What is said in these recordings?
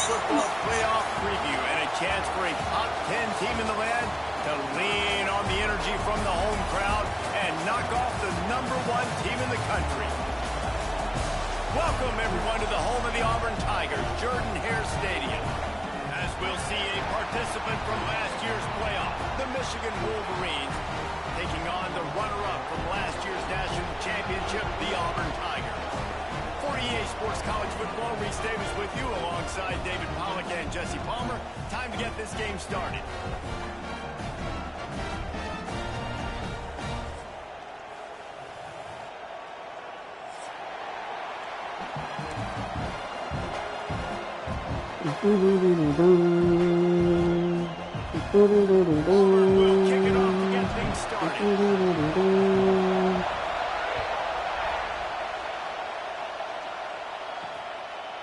Football playoff preview and a chance for a top 10 team in the land to lean on the energy from the home crowd and knock off the #1 team in the country. Welcome, everyone, to the home of the Auburn Tigers, Jordan-Hare Stadium. As we'll see a participant from last year's playoff, the Michigan Wolverines, taking on the runner-up from last year's national championship, the Auburn Tigers. For EA Sports College Football, Reese Davis with you alongside David Pollack and Jesse Palmer. Time to get this game started. We'll kick it off to get things started.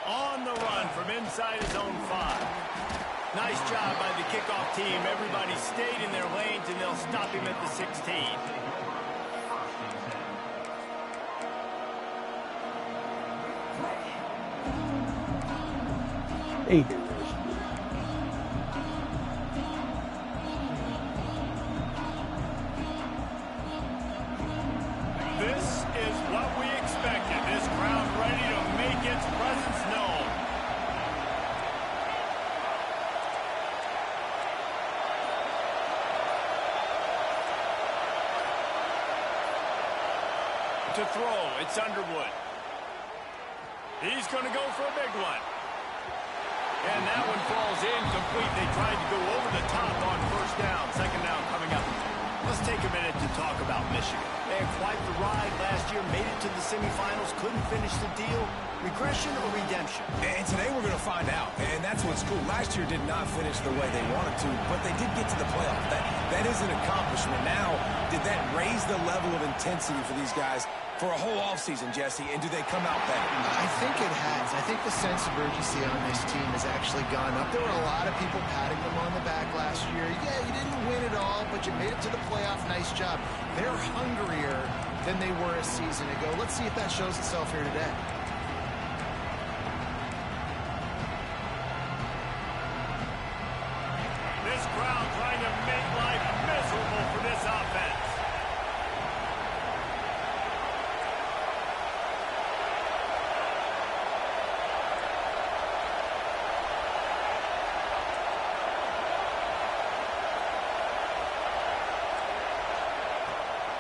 On the run from inside his own 5. Nice job by the kickoff team. Everybody stayed in their lanes, and they'll stop him at the 16. Hey. This is what we expected. This crowd ready to make its presence known. To throw, it's Underwood. He's going to go for a big one. And that one falls incomplete. They tried to go over the top on first down. Second down coming up. Let's take a minute to talk about Michigan. They had quite the ride last year, made it to the semifinals, couldn't finish the deal. Regression or redemption? And today we're going to find out, and that's what's cool. Last year did not finish the way they wanted to, but they did get to the playoff. That is an accomplishment. Now, did that raise the level of intensity for these guys for a whole offseason, Jesse, and do they come out better? I think it has. I think the sense of urgency on this team has actually gone up. There were a lot of people patting them on the back last year. Yeah, you didn't win it all, but you made it to the playoff. Nice job. They're hungrier than they were a season ago. Let's see if that shows itself here today. This crowd trying to make life miserable for this offense.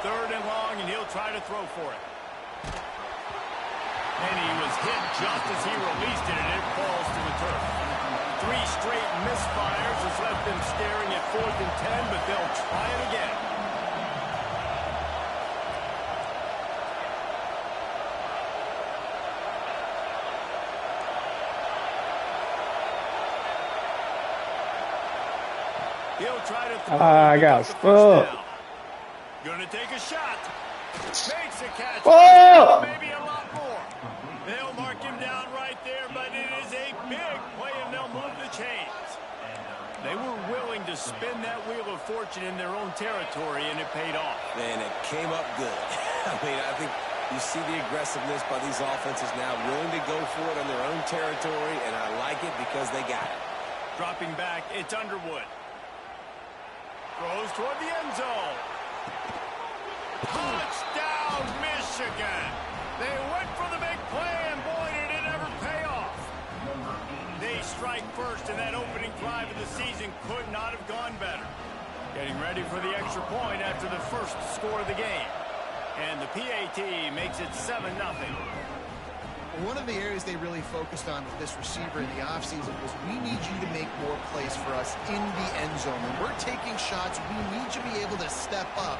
Third and long, and he'll try to throw for it. And he was hit just as he released it, and it falls to the turf. 3 straight misfires has left them staring at 4th and 10, but they'll try it again. He'll try to throw. I got stuck. Gonna take a shot. Makes a catch. Oh! Maybe a lot more. They'll mark him down right there, but it is a big play, and they'll move the chains. They were willing to spin that wheel of fortune in their own territory, and it paid off. And it came up good. I mean, I think you see the aggressiveness by these offenses now, willing to go for it on their own territory, and I like it because they got it. Dropping back, it's Underwood. Throws toward the end zone. Touchdown, Michigan! They went for the big play, and boy, did it ever pay off. They strike first, and that opening drive of the season could not have gone better. Getting ready for the extra point after the first score of the game. And the PAT makes it 7-0. One of the areas they really focused on with this receiver in the offseason was we need you to make more plays for us in the end zone. When we're taking shots, we need you to be able to step up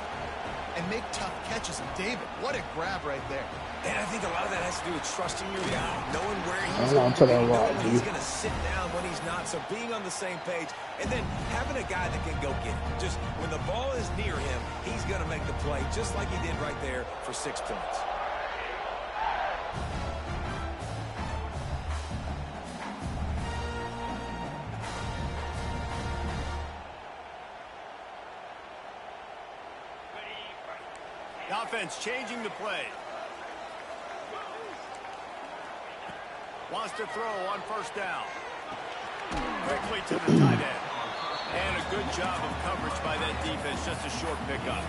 and make tough catches. And David, what a grab right there. And I think a lot of that has to do with trusting your guy, knowing where he's going to when he's going to sit down, when he's not. So being on the same page, and then having a guy that can go get it. Just when the ball is near him, he's going to make the play, just like he did right there for 6 points. The offense changing the play. Wants to throw on first down. Quickly to the tight end. And a good job of coverage by that defense. Just a short pickup.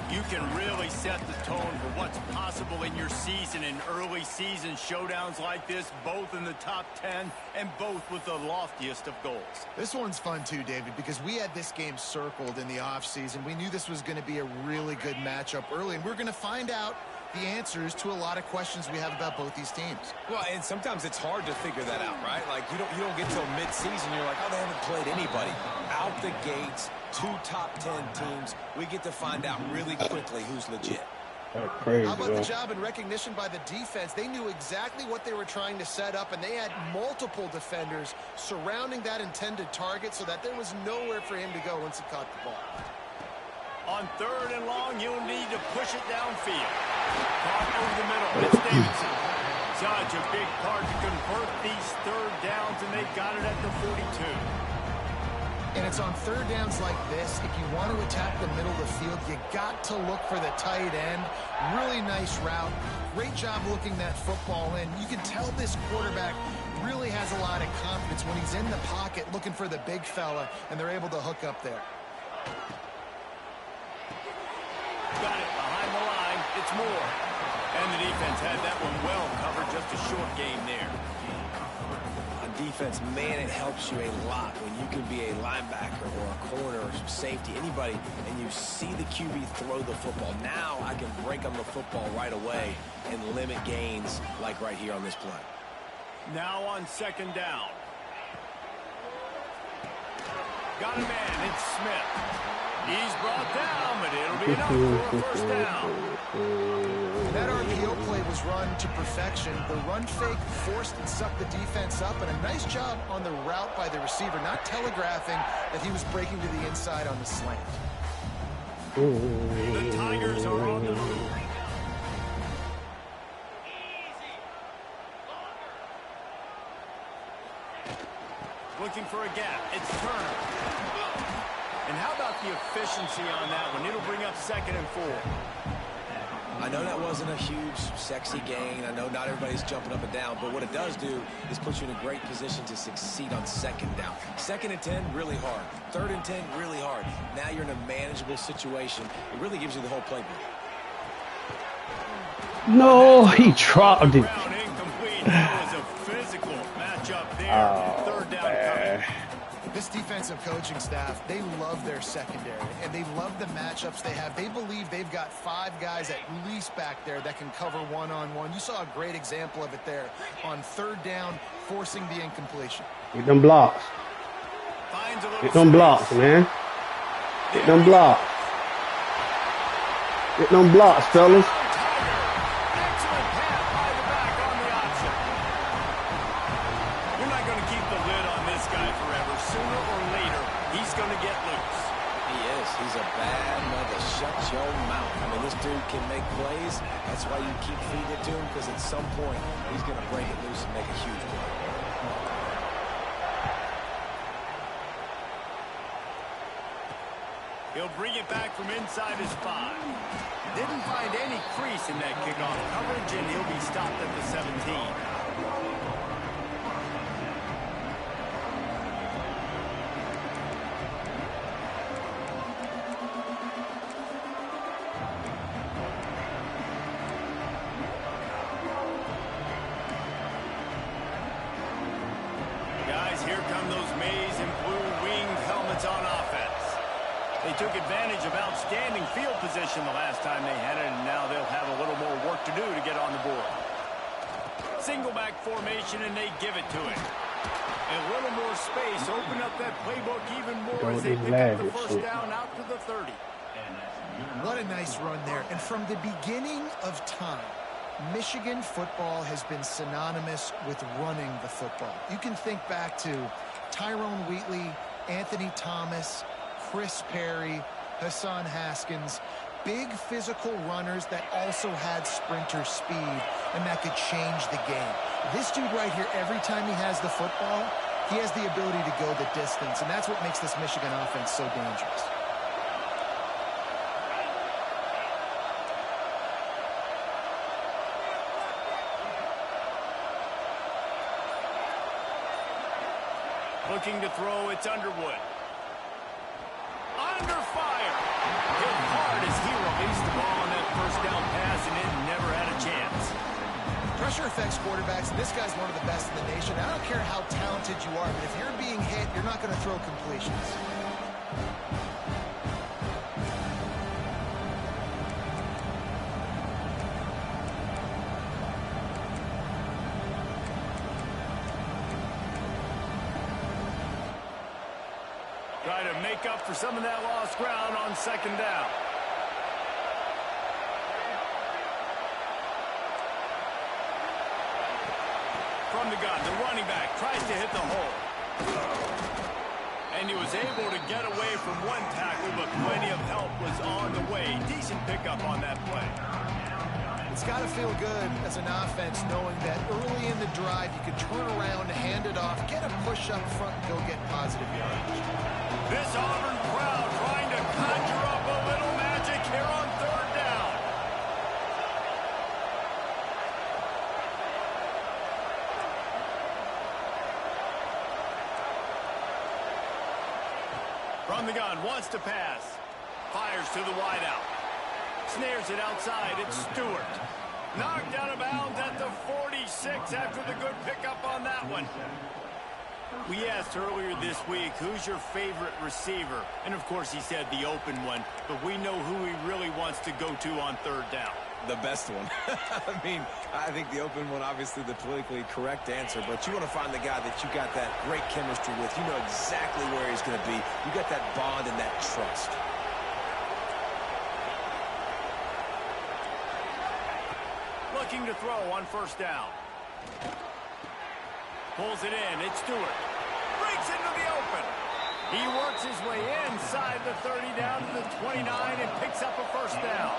You can really set the tone for what's possible in your season in early season showdowns like this, both in the top 10 and both with the loftiest of goals. This one's fun too, David, because we had this game circled in the offseason. We knew this was going to be a really good matchup early, and we're going to find out the answers to a lot of questions we have about both these teams. Well, and sometimes it's hard to figure that out, right? Like, you don't get till mid-season, you're like, oh, they haven't played anybody. Out the gates, 2 top 10 teams, we get to find out really quickly who's legit. Crazy, How about the job and recognition by the defense? They knew exactly what they were trying to set up, and they had multiple defenders surrounding that intended target so that there was nowhere for him to go once he caught the ball. On 3rd and long, you'll need to push it downfield. Caught over the middle. It's Davidson. Such a big part to convert these 3rd downs, and they got it at the 42. And it's on 3rd downs like this. If you want to attack the middle of the field, you got to look for the tight end. Really nice route. Great job looking that football in. You can tell this quarterback really has a lot of confidence when he's in the pocket looking for the big fella, and they're able to hook up there. Got it behind the line. It's Moore. And the defense had that one well covered. Just a short game there. On defense, man, it helps you a lot when you can be a linebacker or a corner or safety, anybody, and you see the QB throw the football. Now I can break on the football right away and limit gains like right here on this play. Now on 2nd down. Got a man. It's Smith. He's brought down, but it'll be enough for a first down. That RPO play was run to perfection. The run fake forced and sucked the defense up, and a nice job on the route by the receiver, not telegraphing that he was breaking to the inside on the slant. The Tigers are on the move. Looking for a gap. It's Turner. And how about the efficiency on that one? It'll bring up 2nd and 4. I know that wasn't a huge, sexy gain. I know not everybody's jumping up and down, but what it does do is put you in a great position to succeed on 2nd down. 2nd and 10, really hard. 3rd and 10, really hard. Now you're in a manageable situation. It really gives you the whole playbook. No, he dropped it. Incomplete. That was a physical matchup there. 3rd down coming. This defensive coaching staff, they love their secondary, and they love the matchups they have. They believe they've got 5 guys at least back there that can cover one-on-one. You saw a great example of it there on 3rd down, forcing the incompletion. Get them blocks. Get them blocks, man. Get them blocks. Get them blocks, fellas. Can make plays. That's why you keep feeding it to him, because at some point he's going to break it loose and make a huge play. He'll bring it back from inside his 5. Didn't find any crease in that kickoff coverage, and he'll be stopped at the 17. Here come those maize and blue winged helmets on offense. They took advantage of outstanding field position the last time they had it, and now they'll have a little more work to do to get on the board. Single back formation, and they give it to him. A little more space, open up that playbook even more as they pick up the first down out to the 30. What a nice run there. And from the beginning of time, Michigan football has been synonymous with running the football. You can think back to Tyrone Wheatley, Anthony Thomas, Chris Perry, Hassan Haskins. Big physical runners that also had sprinter speed and that could change the game. This dude right here, every time he has the football, he has the ability to go the distance, and that's what makes this Michigan offense so dangerous. Looking to throw, it's Underwood. Under fire. Hit hard as he released the ball on that first down pass, and it never had a chance. Pressure affects quarterbacks, and this guy's one of the best in the nation. I don't care how talented you are, but if you're being hit, you're not going to throw completions. Try to make up for some of that lost ground on second down. From the gun, the running back tries to hit the hole. And he was able to get away from one tackle, but plenty of help was on the way. Decent pickup on that play. It's got to feel good as an offense knowing that early in the drive you can turn around, hand it off, get a push up front, and go get positive yardage. This Auburn crowd trying to conjure up a little magic here on third down. From the gun, wants to pass. Fires to the wideout. Snares it outside. It's Stewart. Knocked out of bounds at the 46 after the good pickup on that one. We asked earlier this week, who's your favorite receiver? And, of course, he said the open one. But we know who he really wants to go to on third down. The best one. I mean, I think the open one, obviously the politically correct answer, but you want to find the guy that you got that great chemistry with. You know exactly where he's going to be. You got that bond and that trust. Looking to throw on first down. Pulls it in. It's Stewart. Breaks into the open. He works his way inside the 30 down to the 29 and picks up a first down.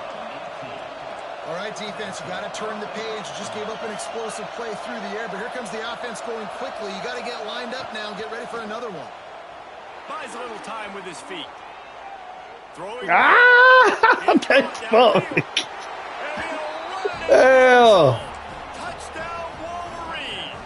All right, defense, you got to turn the page. You just gave up an explosive play through the air, but here comes the offense going quickly. You got to get lined up now and get ready for another one. Buys a little time with his feet. Throwing. That's fuck. Hell. Touchdown, Wolverines.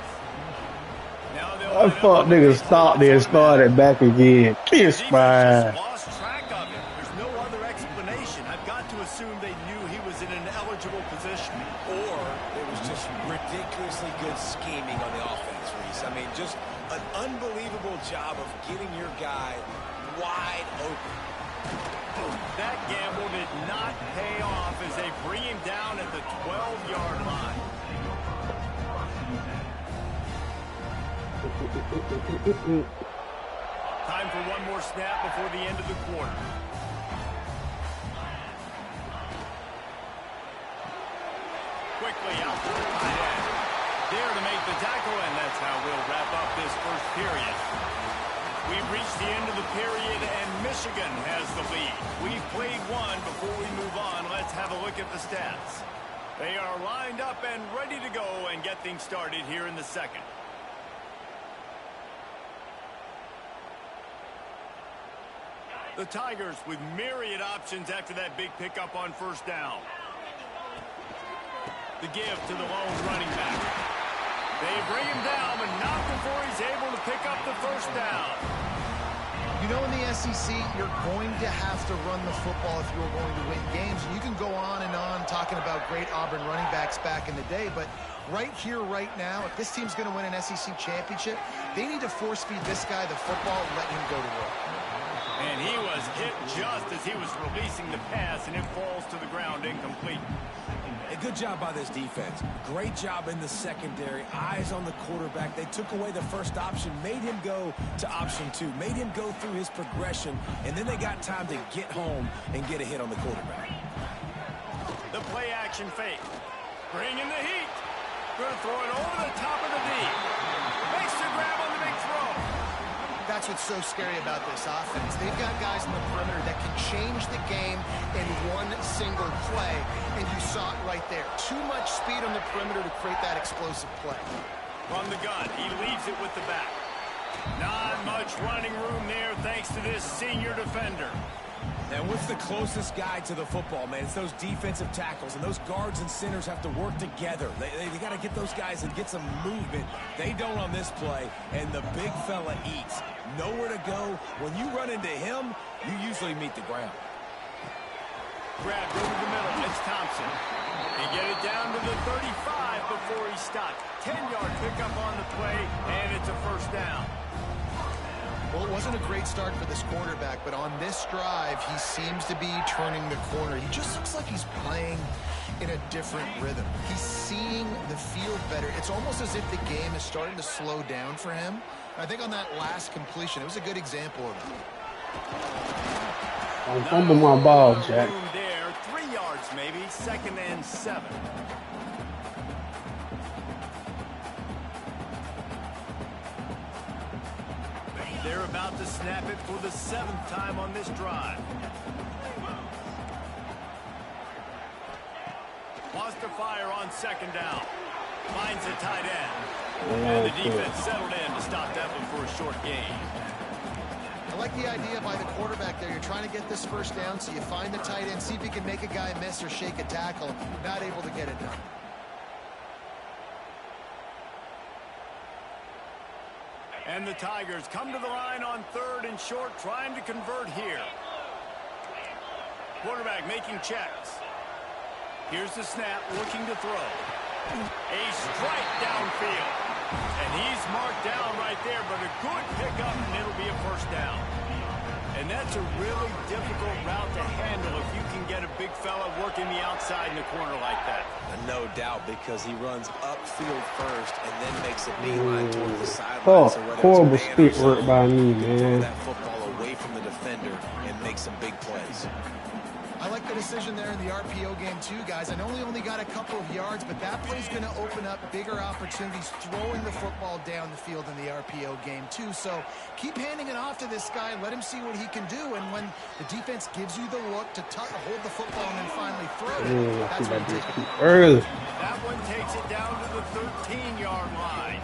I thought niggas stopped there and started back again. Kiss my. Lost track of him. There's no other explanation. I've got to assume they knew he was in an eligible position. Or it was just ridiculously good scheming on the offense, Reese. I mean, just an unbelievable job of getting your guy wide open. That gamble did not pay off as they bring him down at the 12-yard line. Time for one more snap before the end of the quarter. Quickly out to the tight end. There to make the tackle, and that's how we'll wrap up this first period. We've reached the end of the period, and Michigan has the lead. We've played one. Before we move on, let's have a look at the stats. They are lined up and ready to go and get things started here in the second. The Tigers with myriad options after that big pickup on first down. The give to the lone running back. They bring him down, but not before he's able to pick up the first down. You know, in the SEC, you're going to have to run the football if you're going to win games. You can go on and on talking about great Auburn running backs back in the day, but right here, right now, if this team's going to win an SEC championship, they need to force feed this guy the football and let him go to work. And he was hit just as he was releasing the pass, and it falls to the ground incomplete. A good job by this defense. Great job in the secondary. Eyes on the quarterback. They took away the first option, made him go to option 2, made him go through his progression, and then they got time to get home and get a hit on the quarterback. The play action fake. Bringing the heat. Going to throw it over the top of the knee. Makes the grab on the big throw. That's what's so scary about this offense. They've got guys in the perimeter that can change the game in one single play, and you saw it right there. Too much speed on the perimeter to create that explosive play. From the gun, he leaves it with the back. Not much running room there thanks to this senior defender. And what's the closest guy to the football, man? It's those defensive tackles, and those guards and centers have to work together. They got to get those guys and get some movement. They don't on this play, and the big fella eats. Nowhere to go. When you run into him, you usually meet the ground. Grabbed over the middle. It's Thompson. He get it down to the 35 before he stopped. 10-yard pickup on the play, and it's a first down. Well, it wasn't a great start for this quarterback, but on this drive, he seems to be turning the corner. He just looks like he's playing in a different rhythm. He's seeing the field better. It's almost as if the game is starting to slow down for him. I think on that last completion, it was a good example of that. Don't fumble my ball, Jack. There, 3 yards maybe, 2nd and 7. They're about to snap it for the 7th time on this drive. Wants to fire on 2nd down. Finds a tight end. And the defense settled in to stop that one for a short gain. I like the idea by the quarterback there. You're trying to get this first down, so you find the tight end, see if you can make a guy miss or shake a tackle. Not able to get it done. And the Tigers come to the line on 3rd and short, trying to convert here. Quarterback making checks. Here's the snap, looking to throw. A strike downfield. And he's marked down right there, but a good pickup, and it'll be a first down. And that's a really difficult route to handle if you can get a big fella working the outside in the corner like that. No doubt, because he runs upfield first and then makes a beeline toward the sideline. Oh, so horrible spit work by me, man. Throw that football away from the defender and make some big plays. I like the decision there in the RPO game too, guys. I know he only got a couple of yards, but that play's going to open up bigger opportunities throwing the football down the field in the RPO game too. So keep handing it off to this guy. Let him see what he can do. And when the defense gives you the look to hold the football and then finally throw it, that's when you take it. Early. That one takes it down to the 13-yard line.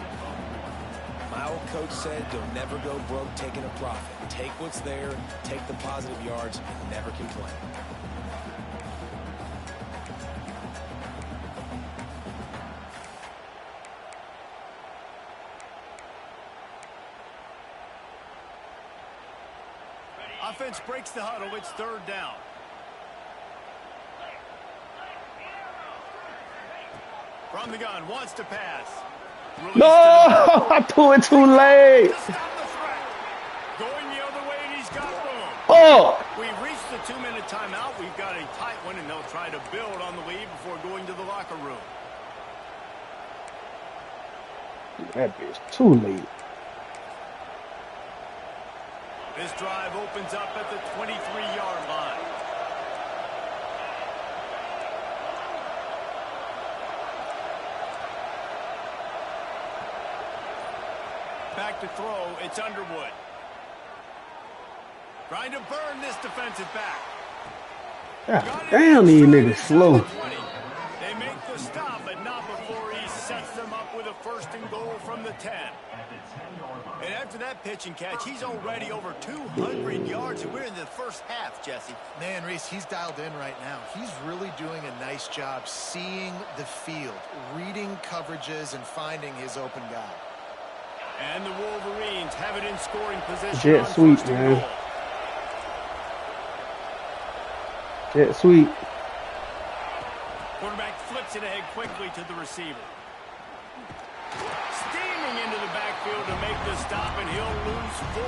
My old coach said, don't never go broke taking a profit. Take what's there, take the positive yards, never complain. Offense breaks the huddle. It's 3rd down. From the gun, wants to pass. No, I threw it too late. To stop the threat. Going the other way, and he's got room. Oh. We've reached the 2-minute timeout. We've got a tight one, and they'll try to build on the lead before going to the locker room. That bitch too late. This drive opens up at the 23-yard line. Back to throw, it's Underwood. Trying to burn this defensive back. God damn, these niggas slow. They make the stop, but not before he sets them up with a 1st and goal from the 10. And after that pitch and catch, he's already over 200 yards, and we're in the first half, Jesse. Man, Reese, he's dialed in right now. He's really doing a nice job seeing the field, reading coverages, and finding his open guy. And the Wolverines have it in scoring position. Jet sweep, man. Jet sweep. Quarterback flips it ahead quickly to the receiver. Steaming into the backfield to make the stop, and he'll lose 4.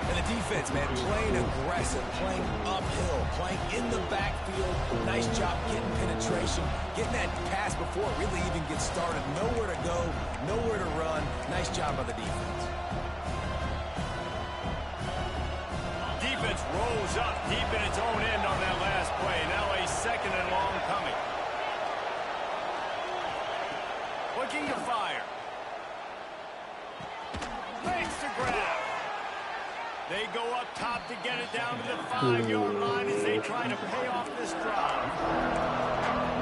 And the defense, man, playing aggressive, playing uphill, playing in the backfield. Nice job getting penetration, getting that pass before it really even gets started. Nowhere to go, nowhere to run. Nice job by the defense. Defense rolls up deep in its own end on that last play. Now a 2nd and long coming. Looking to fire. Makes the grab. They go up top to get it down to the 5-yard line as they try to pay off this drive.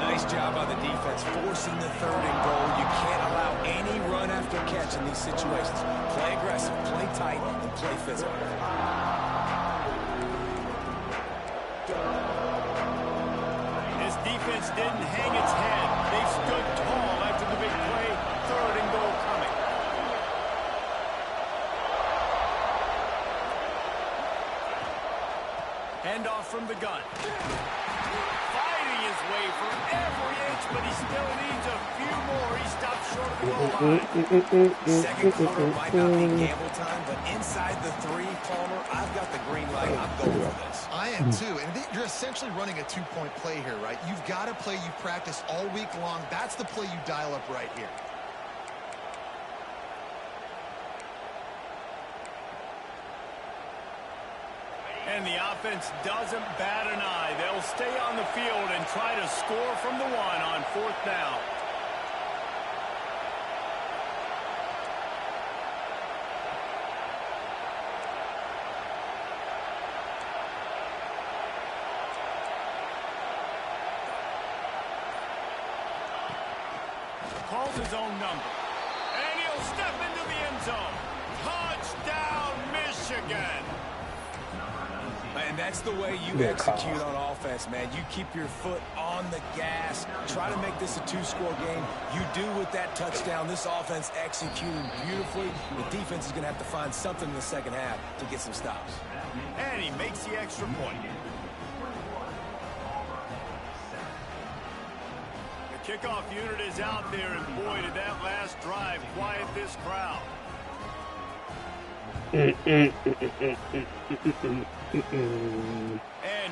Nice job by the defense, forcing the 3rd and goal. You can't allow any run after catch in these situations. Play aggressive, play tight, and play physical. This defense didn't hang its head. They stood tall after the big play. 3rd and goal coming. Handoff from the gun. Fighting his way for every inch, but he still needs a few more. He stops short of the goal line. Second quarter might not be gamble time, but inside the 3, Palmer, I've got the green light. I'm going for this. I am too, and you're essentially running a 2-point play here, right? You've got a play you've practiced all week long. That's the play you dial up right here. And the offense doesn't bat an eye. They'll stay on the field and try to score from the 1 on 4th down. Calls his own number. And he'll step into the end zone. Touchdown, Michigan. And that's the way you execute on offense, man. You keep your foot on the gas. Try to make this a 2-score game. You do with that touchdown. This offense executing beautifully. The defense is going to have to find something in the second half to get some stops. And he makes the extra point. The kickoff unit is out there, and boy, did that last drive quiet this crowd. And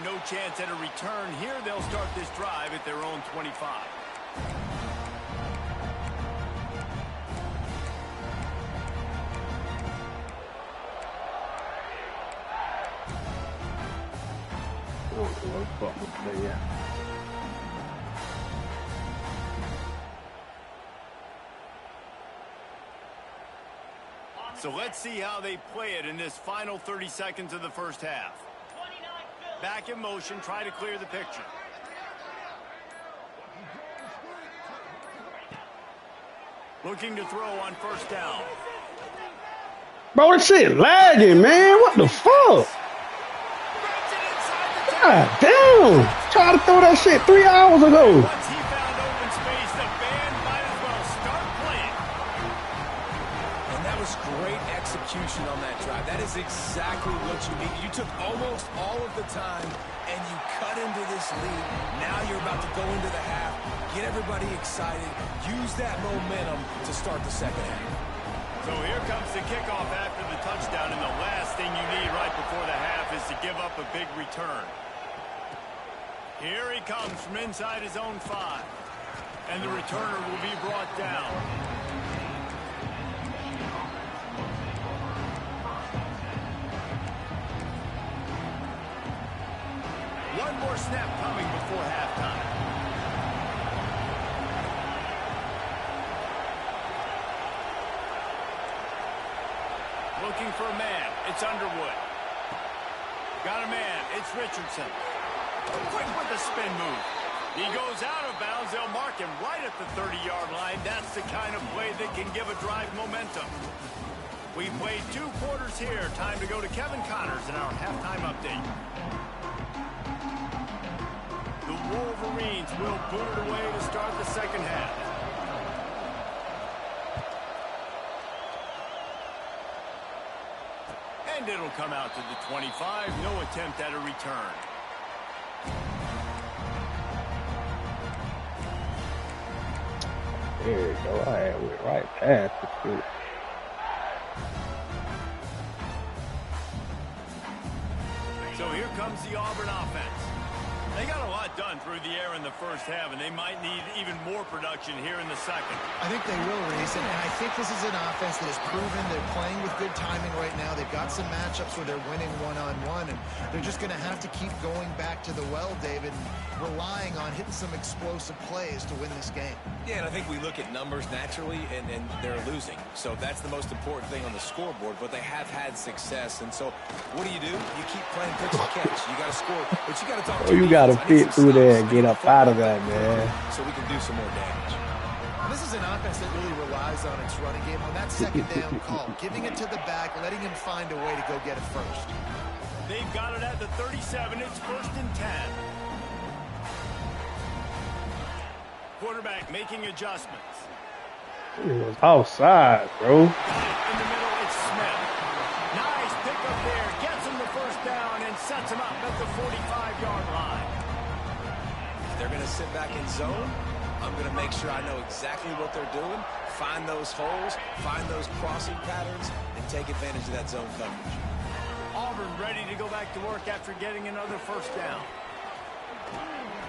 no chance at a return here. They'll start this drive at their own 25. So let's see how they play it in this final 30 seconds of the first half. Back in motion, try to clear the picture. Looking to throw on 1st down. Bro, this shit lagging, man. What the fuck? God damn. Tried to throw that shit 3 hours ago. Once he found open space, the band might as well start playing. And that was great execution on that drive. That is exactly what you need. You took almost all of the time, and you cut into this lead. Now you're about to go into the half, get everybody excited, use that momentum to start the second half. So here comes the kickoff after the touchdown, and the last thing you need right before the half is to give up a big return. Here he comes from inside his own 5. And the returner will be brought down. One more snap coming before halftime. Looking for a man. It's Underwood. Got a man. It's Richardson. Quick with the spin move. He goes out of bounds. They'll mark him right at the 30-yard line. That's the kind of play that can give a drive momentum. We've played 2 quarters here. Time to go to Kevin Connors in our halftime update. The Wolverines will boot it away to start the second half. And it'll come out to the 25. No attempt at a return. There we go. I went right past the foot. So here comes the Auburn offense. They got a lot done through the air in the first half, and they might need even more production here in the second. I think they will, Reese, and I think this is an offense that has proven they're playing with good timing right now. They've got some matchups where they're winning one-on-one, and they're just going to have to keep going back to the well, David, and relying on hitting some explosive plays to win this game. Yeah, and I think we look at numbers naturally, and they're losing. So that's the most important thing on the scoreboard, but they have had success. And so what do? You keep playing pitch and catch. You got to score, but you got to talk to you got to fit through there and get up out of that, man. So we can do some more damage. This is an offense that really relies on its running game. On that second down call, giving it to the back, letting him find a way to go get it first. They've got it at the 37. It's 1st and 10. Quarterback making adjustments. It was offside, bro. Got it in the middle. It's Smith. Nice pickup there. Gets him the first down and sets him up at the 45-yard line. They're going to sit back in zone. I'm going to make sure I know exactly what they're doing, find those holes, find those crossing patterns, and take advantage of that zone coverage. Auburn ready to go back to work after getting another first down.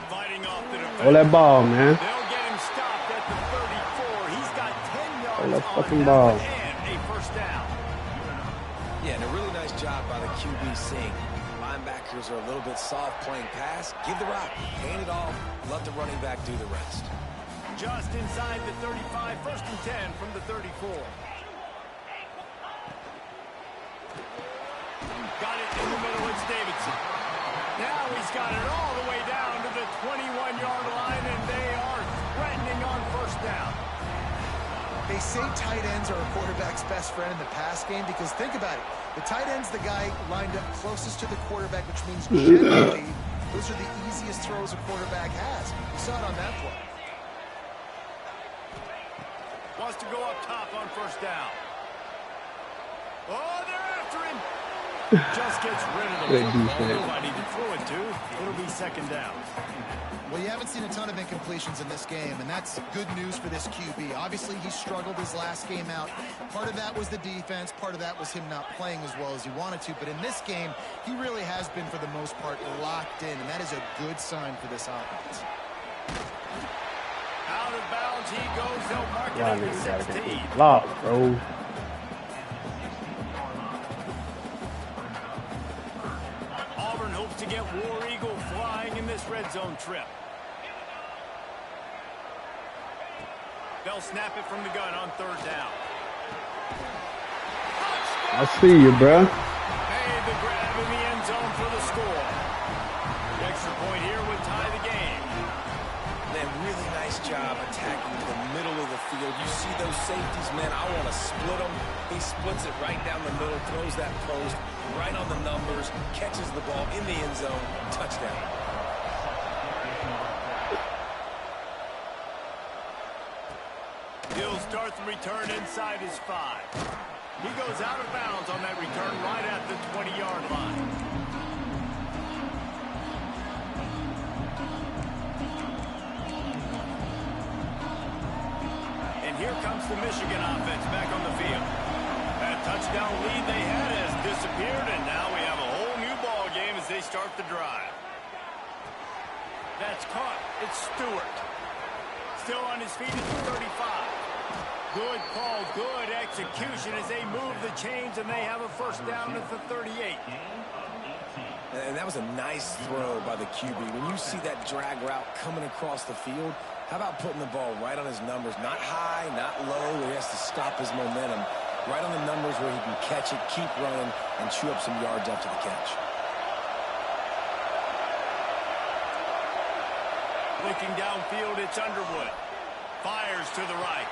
Fighting off the defense. Hold that ball, man. They'll get him stopped at the 34. He's got 10 yards Hold that on fucking that ball. and a first down. Yeah, and a really nice job by the QB seeing. Linebackers are a little bit soft playing pass. Give the rock, hand it off, let the running back do the rest. Just inside the 35, 1st and 10 from the 34. Got it in the middle, it's Davidson. Now he's got it all the way down to the 21-yard line, and they are threatening on first down. They say tight ends are a quarterback's best friend in the pass game because think about it. The tight end's the guy lined up closest to the quarterback, which means generally those are the easiest throws a quarterback has. You saw it on that play. Wants to go up top on first down. Oh, they're after him. Just gets rid of the football. Nobody to throw it to. It'll be 2nd down. Well, you haven't seen a ton of incompletions in this game, and that's good news for this QB. Obviously, he struggled his last game out. Part of that was the defense. Part of that was him not playing as well as he wanted to. But in this game, he really has been, for the most part, locked in, and that is a good sign for this offense. Out of bounds he goes. They'll mark it at the 16. Block, bro. Auburn hopes to get War Eagle flying in this red zone trip. They'll snap it from the gun on 3rd down. I see you, bro. Made the grab in the end zone for the score. The extra point here would tie the game. Man, really nice job attacking the middle of the field. You see those safeties, man, I want to split them. He splits it right down the middle, throws that post, right on the numbers, catches the ball in the end zone, touchdown. He'll start the return inside his 5. He goes out of bounds on that return right at the 20-yard line. And here comes the Michigan offense back on the field. That touchdown lead they had has disappeared, and now we have a whole new ball game as they start the drive. That's caught. It's Stewart. Still on his feet at the 35. Good call, good execution as they move the chains, and they have a first down at the 38. And that was a nice throw by the QB. When you see that drag route coming across the field, how about putting the ball right on his numbers? Not high, not low, where he has to stop his momentum. Right on the numbers where he can catch it, keep running, and chew up some yards after the catch. Looking downfield, it's Underwood. Fires to the right.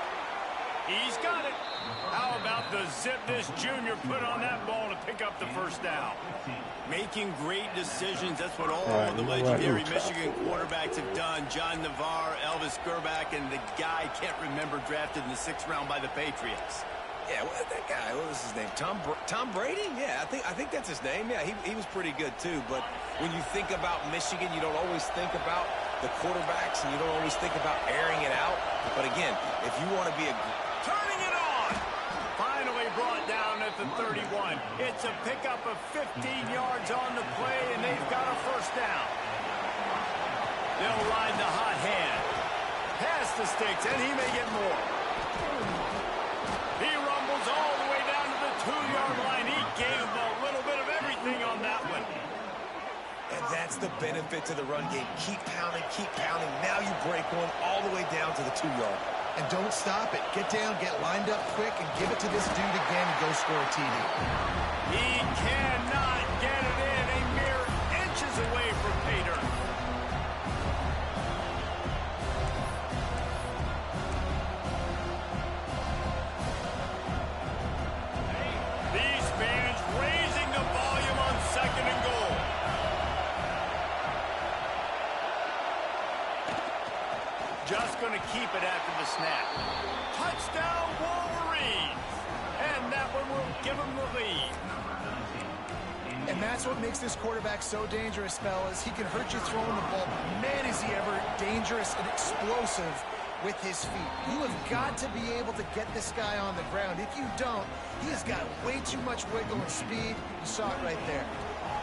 He's got it. How about the zip this junior put on that ball to pick up the first down? Making great decisions. That's what all the legendary Michigan quarterbacks have done. John Navarre, Elvis Gerbach, and the guy I can't remember drafted in the 6th round by the Patriots. Yeah, that guy, what was his name? Tom Brady? Yeah, I think that's his name. Yeah, he was pretty good too. But when you think about Michigan, you don't always think about the quarterbacks, and you don't always think about airing it out. But again, if you want to be a... Turning it on! Finally brought down at the 31. It's a pickup of 15 yards on the play, and They'll ride the hot hand. Past the sticks, and he may get more. He rumbles all the way down to the 2-yard line. He gave a little bit of everything on that one. And that's the benefit to the run game. Keep pounding, keep pounding. Now you break one all the way down to the 2-yard. And don't stop it. Get down, get lined up quick, and give it to this dude again and go score a TD. He cannot get it in. A mere inches away from pay dirt. These fans raising the volume on 2nd and goal. Just going to keep it after the snap. Touchdown, Wolverines! And that one will give them the lead. And that's what makes this quarterback so dangerous, fellas. He can hurt you throwing the ball. Man, is he ever dangerous and explosive with his feet. You have got to be able to get this guy on the ground. If you don't, he has got way too much wiggle and speed. You saw it right there.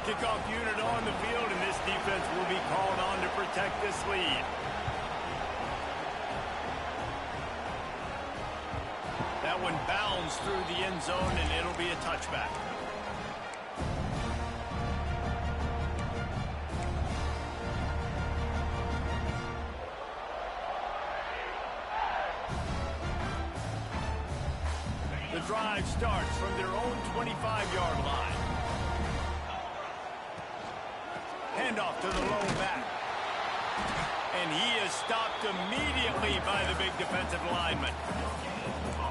Kickoff unit on the field, and this defense will be called on to protect this lead. That one bounds through the end zone, and it'll be a touchback. The drive starts from their own 25-yard line. Handoff to the low back. And he is stopped immediately by the big defensive lineman.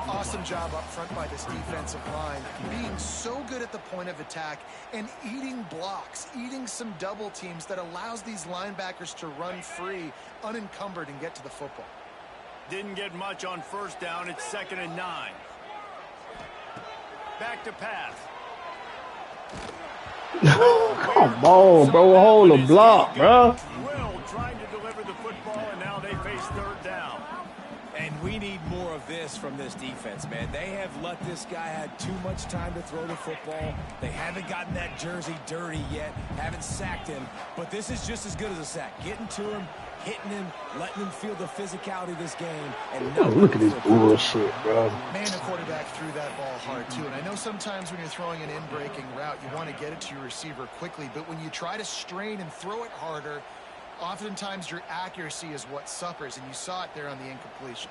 Awesome job up front by this defensive line, being so good at the point of attack and eating blocks, eating some double teams that allows these linebackers to run free, unencumbered, and get to the football. Didn't get much on 1st down. It's 2nd and 9. Back to pass. Come on, bro. Hold the block, bro. Will trying to deliver the football, and now they face 3rd down. And we need more of this from this defense, man. They have let this guy have too much time to throw the football. They haven't gotten that jersey dirty yet, haven't sacked him. But this is just as good as a sack. Getting to him, hitting him, letting him feel the physicality of this game. And look at this bullshit, bro. Man, the quarterback threw that ball hard, too. And I know sometimes when you're throwing an in-breaking route, you want to get it to your receiver quickly. But when you try to strain and throw it harder, oftentimes your accuracy is what suffers, and you saw it there on the incompletion.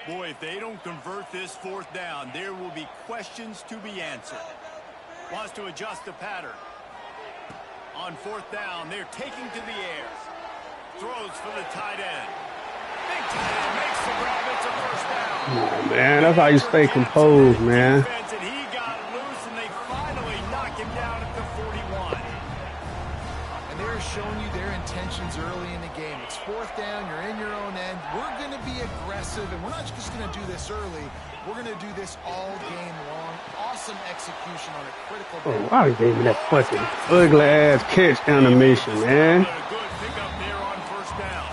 Boy, if they don't convert this 4th down, there will be questions to be answered. Wants to adjust the pattern. On 4th down, they're taking to the air. Throws for the tight end. Big tight end makes the grab. It's a 1st down. Oh, man, that's how you stay composed, man. And he got loose, and they finally knock him down at the 41. And they're showing you their intentions early in the game. It's 4th down. You're in your own end. We're going to be aggressive, and we're not just going to do this early. We're going to do this all game long. Awesome execution on a critical Oh, I gave me that fucking ugly-ass catch animation, man. Good pickup there on 1st down.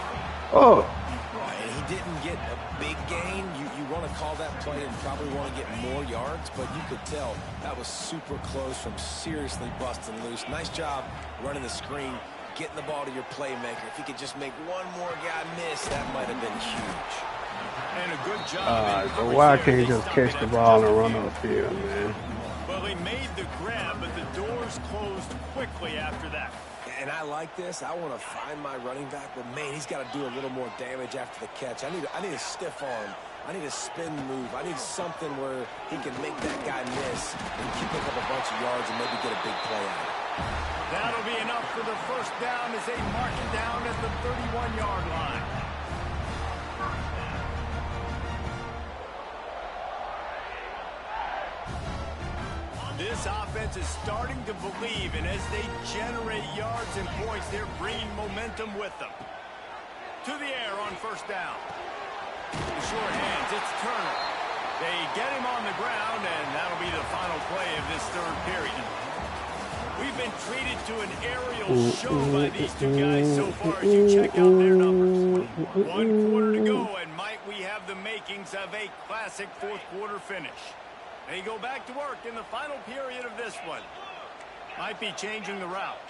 Oh. He didn't get a big gain. You want to call that play and probably want to get more yards, but you could tell that was super close from seriously busting loose. Nice job running the screen, getting the ball to your playmaker. If he could just make one more guy miss, that might have been huge. And a good job. So why can't he just catch the ball and run upfield, man? Well, he made the grab, but the doors closed quickly after that. And I like this. I want to find my running back, but man, he's got to do a little more damage after the catch. I need a stiff arm. I need a spin move. I need something where he can make that guy miss and pick up a bunch of yards and maybe get a big play out of it. That'll be enough for the 1st down as they mark it down at the 31-yard line. This offense is starting to believe, and as they generate yards and points, they're bringing momentum with them. To the air on 1st down. The short hands, it's Turner. They get him on the ground, and that'll be the final play of this 3rd period. We've been treated to an aerial show by these two guys so far as you check out their numbers. 1 quarter to go, and might we have the makings of a classic fourth quarter finish. They go back to work in the final period of this one. Might be changing the route.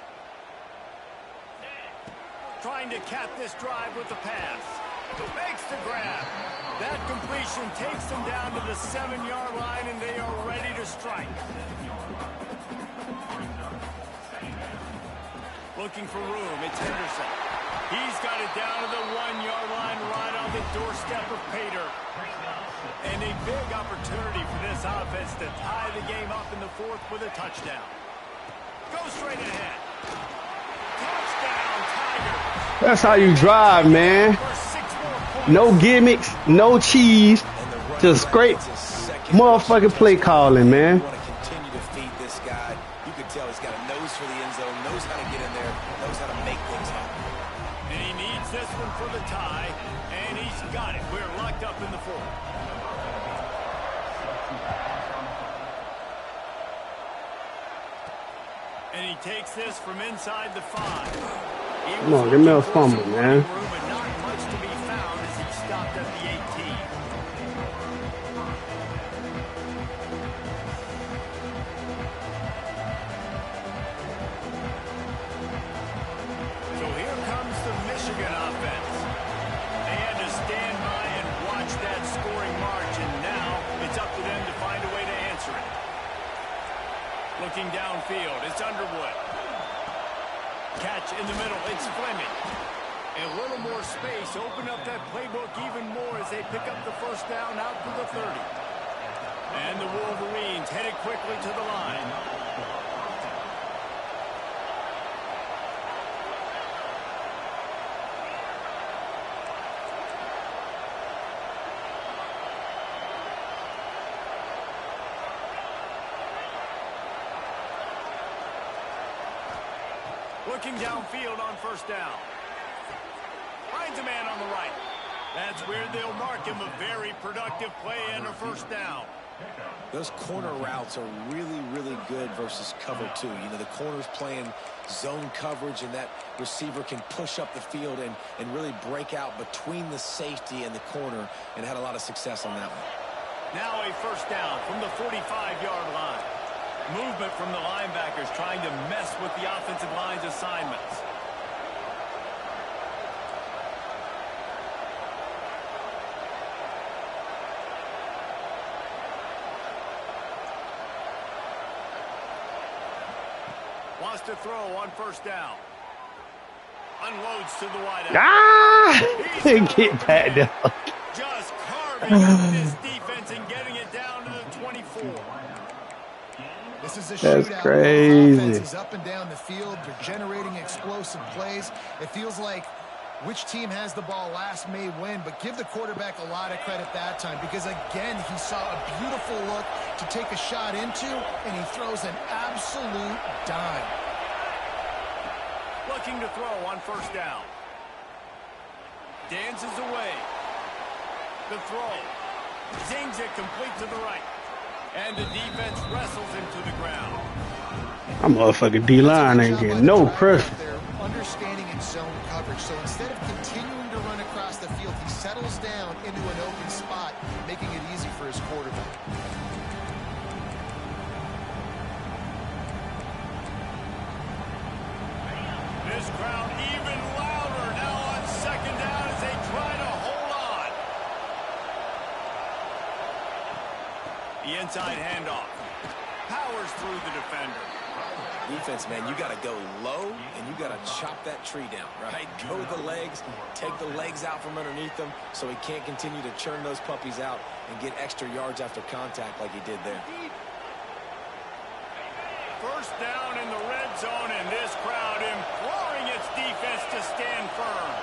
Trying to cap this drive with the pass. Makes the grab. That completion takes them down to the 7-yard line, and they are ready to strike. Looking for room. It's Henderson. He's got it down to the 1-yard line right on the doorstep of Pater. And a big opportunity for this offense to tie the game up in the fourth with a touchdown. Go straight ahead. Touchdown, Tigers. That's how you drive, man. No gimmicks, no cheese, just straight motherfucking play calling, man. Want to continue to feed this guy. You can tell he's got a nose for the end zone, knows how to get in there, knows how to make things happen. And he needs this one for the tie, and he's got it. We're locked up in the fourth. And he takes this from inside the 5. Come on, give me a fumble, man. But not much to be found as he stopped at the 18. So here comes the Michigan offense. They had to stand by and watch that scoring march, and now it's up to them to find a way to answer it. Looking downfield, it's Underwood. Catch in the middle, it's Fleming. A little more space, open up that playbook even more as they pick up the first down out to the 30. And the Wolverines headed quickly to the line. Looking downfield on first down. Finds a man on the right. That's where they'll mark him. A very productive play and a first down. Those corner routes are really, really good versus cover 2. You know, the corner's playing zone coverage, and that receiver can push up the field and really break out between the safety and the corner, and had a lot of success on that one. Now a first down from the 45-yard line. Movement from the linebackers trying to mess with the offensive line's assignments. Wants to throw on first down. Unloads to the wideout. Ah! Get back down. Just carving up this defense and getting it down to the 24. This is a That's shootout. crazy. The offense is up and down the field. They're generating explosive plays. It feels like which team has the ball last may win, but give the quarterback a lot of credit that time because, again, he saw a beautiful look to take a shot into, and he throws an absolute dime. Looking to throw on first down. Dances away. The throw. Zings it complete to the right. And the defense wrestles him to the ground. That motherfucking D-line ain't getting no pressure. They're understanding its zone coverage. So instead of continuing to run across the field, he settles down into an open spot, making it easy for his quarterback. This crowd even louder now on second down as they try to hold on. The inside handoff. Powers through the defender. Defense, man, you got to go low, and you got to chop that tree down, right? Go with the legs, take the legs out from underneath them so he can't continue to churn those puppies out and get extra yards after contact like he did there. First down in the red zone, and this crowd imploring its defense to stand firm.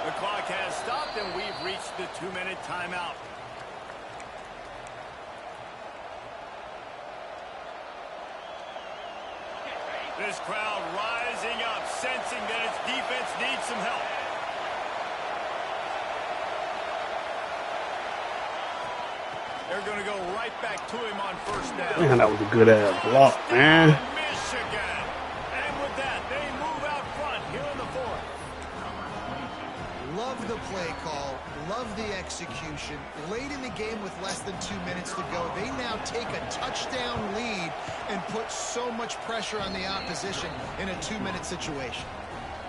The clock has stopped, and we've reached the 2-minute timeout. This crowd rising up, sensing that its defense needs some help. They're going to go right back to him on first down. Man, that was a good ass block, man. Michigan. And with that, they move out front here in the fourth. Love the play call. Love the execution. Late in the game with less than 2 minutes to go, they now take a touchdown lead and put so much pressure on the opposition in a 2-minute situation.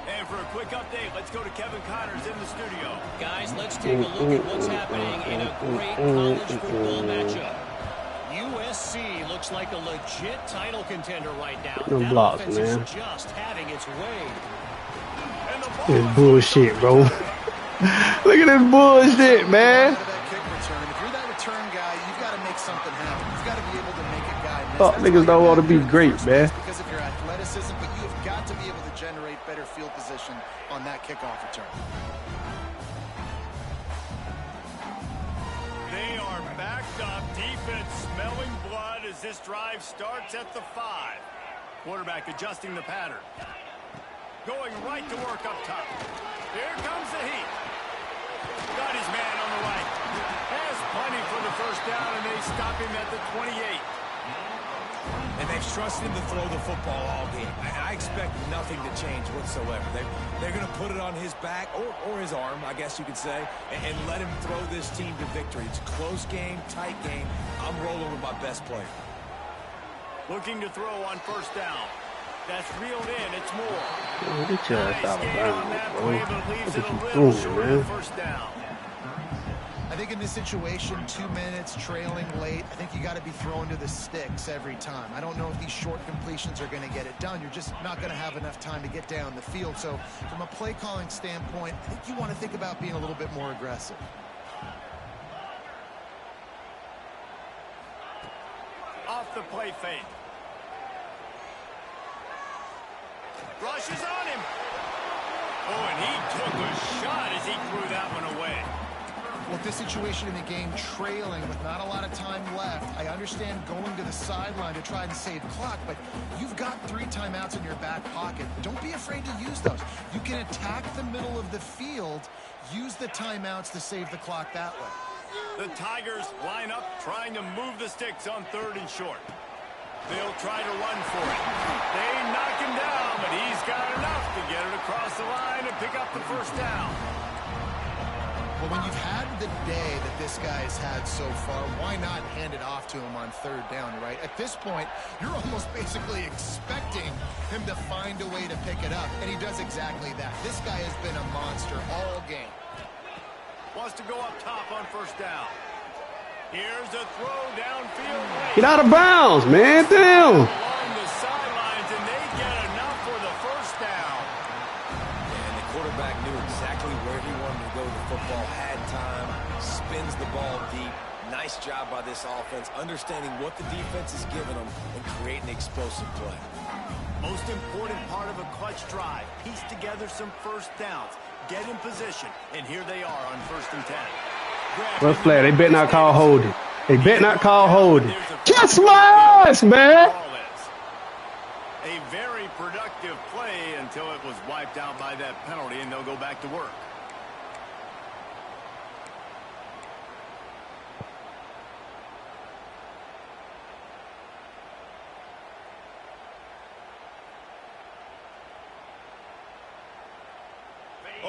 And for a quick update, let's go to Kevin Connors in the studio. Guys, let's take a look at what's happening in a great college football matchup. USC looks like a legit title contender right now. No That blocks, offense man. is just having its way. And the ball This bullshit, bro. Look at this bullshit, man. Out of that kick return. If you're that return guy, you've got to make something happen. You've got to be able to make a guy miss. Fuck, That's niggas why don't you're want to be back great, first man. because of your athleticism, but you have got to be able to generate better field position on that kickoff return. They are backed up. Defense smelling blood as this drive starts at the 5. Quarterback adjusting the pattern. Going right to work up top. Here comes the heat. Got his man on the right. Has plenty for the first down, and they stop him at the 28. And they've trusted him to throw the football all game. I expect nothing to change whatsoever. They're going to put it on his back, or his arm, I guess you could say, and let him throw this team to victory. It's a close game, tight game. I'm rolling with my best player. Looking to throw on first down. That's reeled in. It's more. Man, get your ass out of Nice gain on that bounds, play, bro. but leaves What it a you little doing, short man? of first down. I think in this situation, 2 minutes, trailing late, I think you got to be throwing to the sticks every time. I don't know if these short completions are going to get it done. You're just not going to have enough time to get down the field. So from a play calling standpoint, I think you want to think about being a little bit more aggressive. Off the play fake. Rushes on him. Oh, and he took a shot as he threw that one away. With this situation in the game, trailing with not a lot of time left, I understand going to the sideline to try and save clock, but you've got 3 timeouts in your back pocket. Don't be afraid to use those. You can attack the middle of the field, use the timeouts to save the clock that way. The Tigers line up, trying to move the sticks on 3rd and short. They'll try to run for it. They knock him down, but he's got enough to get it across the line and pick up the first down. Well, when you've had the day that this guy's had so far, why not hand it off to him on 3rd down, right? At this point, you're almost basically expecting him to find a way to pick it up, and he does exactly that. This guy has been a monster all game. Wants to go up top on first down. Here's a throw downfield. Get out of bounds, man. Damn. Along the sidelines, and they get enough for the first down. And the quarterback knew exactly where he wanted to go with the football, had time, spins the ball deep. Nice job by this offense, understanding what the defense is giving them and creating explosive play. Most important part of a clutch drive. Piece together some first downs. Get in position, and here they are on 1st and 10. First flag. They better not call holding. They better not call holding. Kiss my ass, man. A very productive play until it was wiped out by that penalty, and they'll go back to work.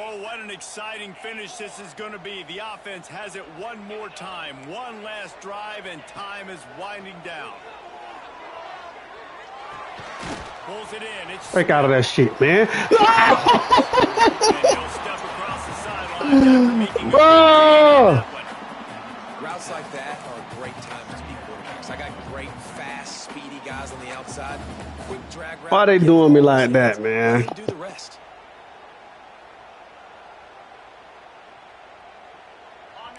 Oh, what an exciting finish this is going to be. The offense has it one more time. One last drive, and time is winding down. Pulls it in. It's Break out of that shit, man. and he'll step across the sideline after making a Bro! Routes like that are a great time to be quarterbacks. I got great, fast, speedy guys on the outside. Quick drag route. Why they doing me like that, man? Do the rest.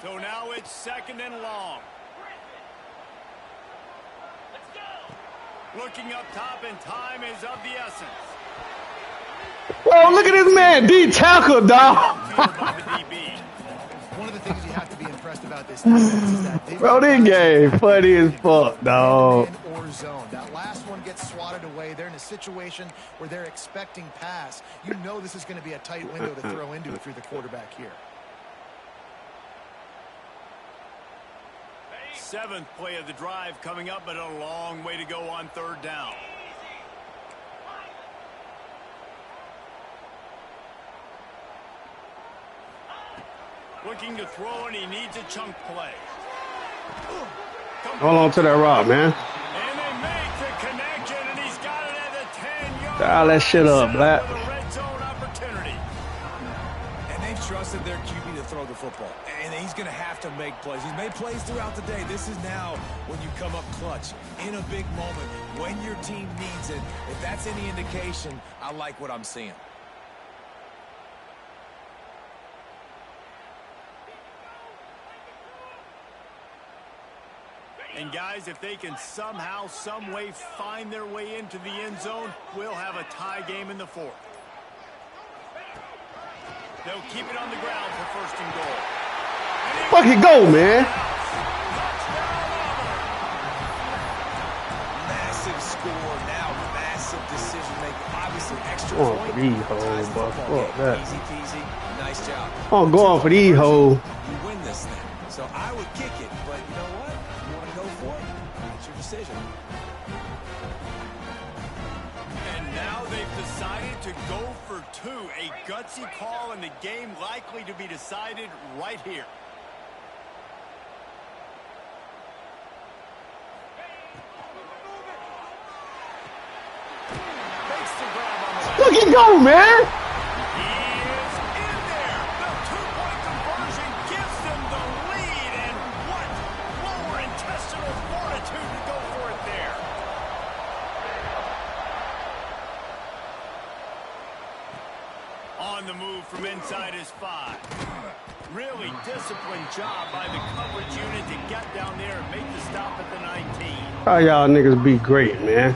So now it's 2nd and long. Looking up top, and time is of the essence. Whoa, look at this man. D-tackle, dog. By the DB. One of the things you have to be impressed about this defense is that they've Bro, this game funny as fuck, dog. man or zone. That last one gets swatted away. They're in a situation where they're expecting pass. You know this is going to be a tight window to throw into if you're the quarterback here. 7th play of the drive coming up, but a long way to go on 3rd down. Looking to throw, and he needs a chunk play. Hold on to that rock, man. And they make the connection, and he's got it at the 10-yard line. Dial that shit up, Black. With a red zone opportunity. And they've trusted their QB to throw the football. And he's going to have to make plays. He's made plays throughout the day. This is now when you come up clutch in a big moment when your team needs it. If that's any indication, I like what I'm seeing. And guys, if they can somehow, some way find their way into the end zone, we'll have a tie game in the 4th. They'll keep it on the ground for 1st and goal. Fucking go, man. Massive score now, massive decision making. Obviously, extra Oh, point. for these hoes, but fuck that. Easy peasy. Nice job. I'm going for these hoes. You win this thing. So I would kick it, but you know what? You want to go for it? It's your decision. And now they've decided to go for 2. A gutsy call, and the game likely to be decided right here. Makes the grab on the left. Fucking go, man. He is in there. The 2-point conversion gives them the lead. And what lower intestinal fortitude to go for it there. On the move from inside his 5. Really disciplined job by the coverage unit to get down there and make the stop at the 19. How y'all niggas be great, man?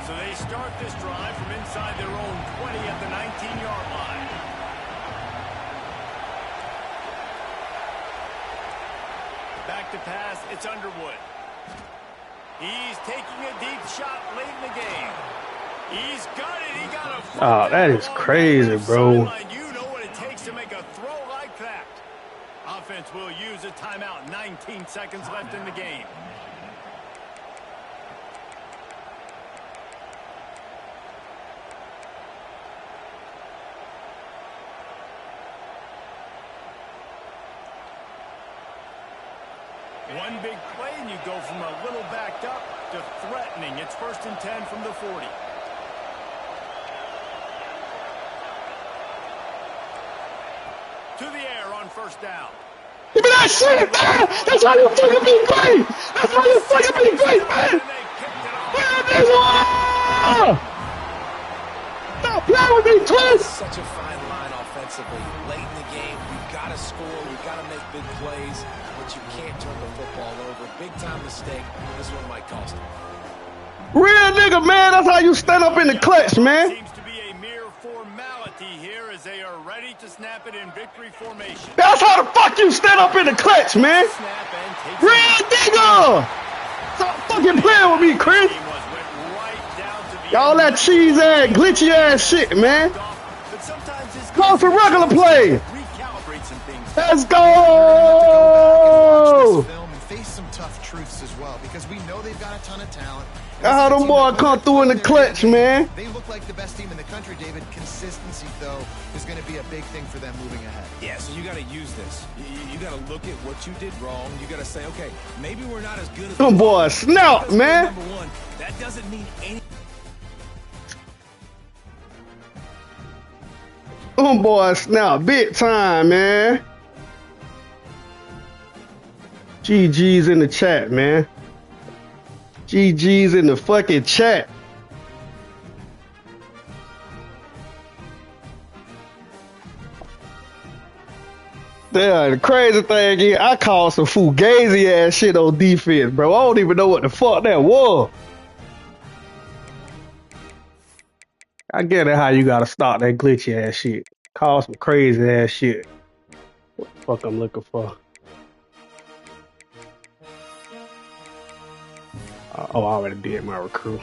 So they start this drive from inside their own 20 at the 19-yard line. Back to pass, it's Underwood. He's taking a deep shot late in the game. He's got it. He got a foot Oh, that is down crazy, along the bro. sideline. You know what it takes to make a throw like that. Offense will use a timeout. 19 seconds left in the game. One big play, and you go from a little backed up to threatening. It's 1st and 10 from the 40. To the air on 1st down. Give me that shit, man. That's how you fucking be great. That's how you fucking be great, man. And they kicked it off. Man, this one. Stop playing with me, twist. Such a fine line offensively. Late in the game, you've got to score, you've got to make big plays, but you can't turn the football over. Big time mistake. This one might cost him. Real nigga, man. That's how you stand up in the clutch, man. Seems to be a mere formality here as they are ready to snap it in victory formation. That's how the fuck you stand up in the clutch, man. Snap and take Real nigga. Stop fucking playing with me, Chris. Went right down to the Y'all that cheese ass, glitchy ass shit, man. But sometimes it's Call some regular play. recalibrate some things. Let's Watch go. this film and face some tough truths as well, because we know they've got a ton of talent. That's how them boys come through in the clutch, man. They look like the best team in the country, David. Consistency, though, is going to be a big thing for them moving ahead. Yeah, so you got to use this. You got to look at what you did wrong. You got to say, okay, maybe we're not as good as Them boys snap, Because we're man. number one. That doesn't mean any. Them boys snap big time, man. GG's in the chat, man. GG's in the fucking chat. Yeah, the crazy thing is, I called some fugazi ass shit on defense, bro. I don't even know what the fuck that was. I get it how you gotta stop that glitchy ass shit. Call some crazy ass shit. What the fuck I'm looking for? Oh, I already did my recruit.